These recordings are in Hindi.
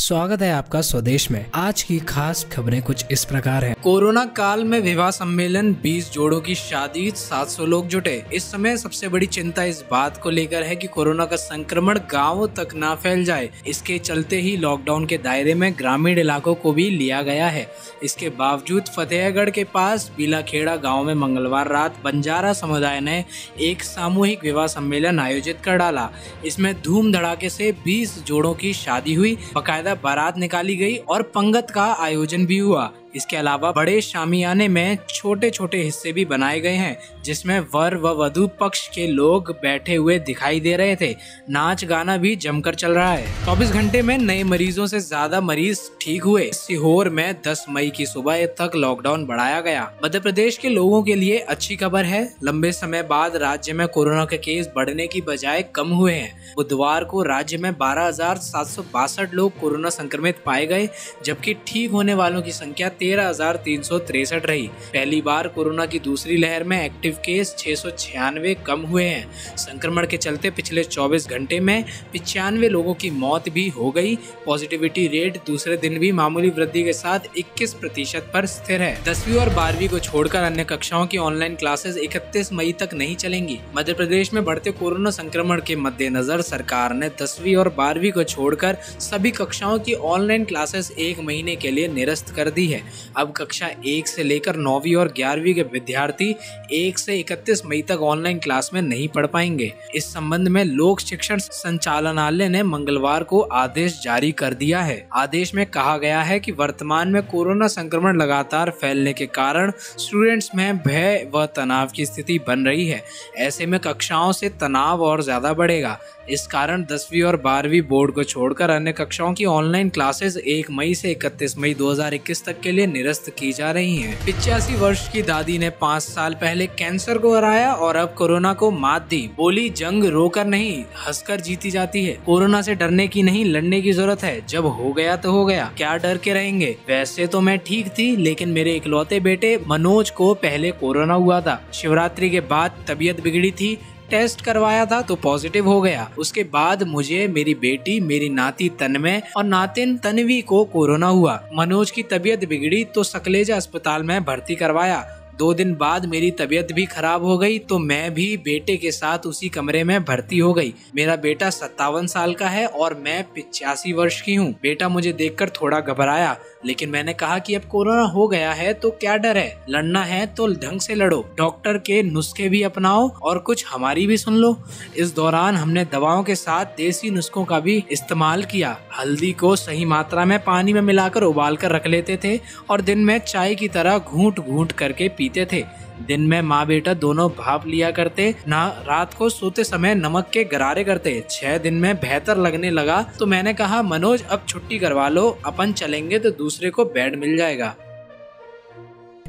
स्वागत है आपका स्वदेश में। आज की खास खबरें कुछ इस प्रकार हैं। कोरोना काल में विवाह सम्मेलन, 20 जोड़ों की शादी, 700 लोग जुटे। इस समय सबसे बड़ी चिंता इस बात को लेकर है कि कोरोना का संक्रमण गांवों तक ना फैल जाए। इसके चलते ही लॉकडाउन के दायरे में ग्रामीण इलाकों को भी लिया गया है। इसके बावजूद फतेहगढ़ के पास बीलाखेड़ा गाँव में मंगलवार रात बंजारा समुदाय ने एक सामूहिक विवाह सम्मेलन आयोजित कर डाला। इसमें धूम धड़ाके से 20 जोड़ों की शादी हुई, बकायदा बारात निकाली गई और पंगत का आयोजन भी हुआ। इसके अलावा बड़े शामियाने में छोटे छोटे हिस्से भी बनाए गए हैं, जिसमें वर व वधू पक्ष के लोग बैठे हुए दिखाई दे रहे थे। नाच गाना भी जमकर चल रहा है। 24 घंटे में नए मरीजों से ज्यादा मरीज ठीक हुए। सीहोर में 10 मई की सुबह तक लॉकडाउन बढ़ाया गया। मध्य प्रदेश के लोगों के लिए अच्छी खबर है। लंबे समय बाद राज्य में कोरोना के केस बढ़ने की बजाय कम हुए हैं। बुधवार को राज्य में 12,762 लोग कोरोना संक्रमित पाए गए, जबकि ठीक होने वालों की संख्या 13,363 रही। पहली बार कोरोना की दूसरी लहर में एक्टिव केस 696 कम हुए हैं। संक्रमण के चलते पिछले 24 घंटे में 95 लोगों की मौत भी हो गई। पॉजिटिविटी रेट दूसरे दिन भी मामूली वृद्धि के साथ 21% पर स्थिर है। 10वीं और 12वीं को छोड़कर अन्य कक्षाओं की ऑनलाइन क्लासेस 31 मई तक नहीं चलेंगी। मध्य प्रदेश में बढ़ते कोरोना संक्रमण के मद्देनजर सरकार ने 10वीं और 12वीं को छोड़कर सभी कक्षाओं की ऑनलाइन क्लासेस 1 महीने के लिए निरस्त कर दी है। अब कक्षा 1 से लेकर 9वीं और 11वीं के विद्यार्थी 1 से 31 मई तक ऑनलाइन क्लास में नहीं पढ़ पाएंगे। इस संबंध में लोक शिक्षण संचालनालय ने मंगलवार को आदेश जारी कर दिया है। आदेश में कहा गया है कि वर्तमान में कोरोना संक्रमण लगातार फैलने के कारण स्टूडेंट्स में भय व तनाव की स्थिति बन रही है। ऐसे में कक्षाओं से तनाव और ज्यादा बढ़ेगा। इस कारण 10वीं और 12वीं बोर्ड को छोड़कर अन्य कक्षाओं की ऑनलाइन क्लासेस 1 मई से 31 मई 2021 तक के लिए निरस्त की जा रही हैं। 85 वर्ष की दादी ने 5 साल पहले कैंसर को हराया और अब कोरोना को मात दी। बोली, जंग रोकर नहीं, हंसकर जीती जाती है। कोरोना से डरने की नहीं, लड़ने की जरूरत है। जब हो गया तो हो गया, क्या डर के रहेंगे। वैसे तो मैं ठीक थी, लेकिन मेरे इकलौते बेटे मनोज को पहले कोरोना हुआ था। शिवरात्रि के बाद तबीयत बिगड़ी थी, टेस्ट करवाया था तो पॉजिटिव हो गया। उसके बाद मुझे, मेरी बेटी, मेरी नाती तन्मय और नातिन तन्वी को कोरोना हुआ। मनोज की तबीयत बिगड़ी तो सकलेजा अस्पताल में भर्ती करवाया। 2 दिन बाद मेरी तबीयत भी खराब हो गई तो मैं भी बेटे के साथ उसी कमरे में भर्ती हो गई। मेरा बेटा 57 साल का है और मैं 85 वर्ष की हूँ। बेटा मुझे देखकर थोड़ा घबराया, लेकिन मैंने कहा कि अब कोरोना हो गया है तो क्या डर है, लड़ना है तो ढंग से लड़ो। डॉक्टर के नुस्खे भी अपनाओ और कुछ हमारी भी सुन लो। इस दौरान हमने दवाओं के साथ देसी नुस्खों का भी इस्तेमाल किया। हल्दी को सही मात्रा में पानी में मिलाकर उबाल कर रख लेते थे और दिन में चाय की तरह घूंट घूंट करके पीते थे। दिन में माँ बेटा दोनों भाप लिया करते। ना रात को सोते समय नमक के गरारे करते। 6 दिन में बेहतर लगने लगा तो मैंने कहा, मनोज अब छुट्टी करवा लो, अपन चलेंगे तो दूसरे को बेड मिल जाएगा।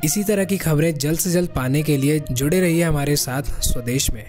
इसी तरह की खबरें जल्द से जल्द पाने के लिए जुड़े रहिए हमारे साथ स्वदेश में।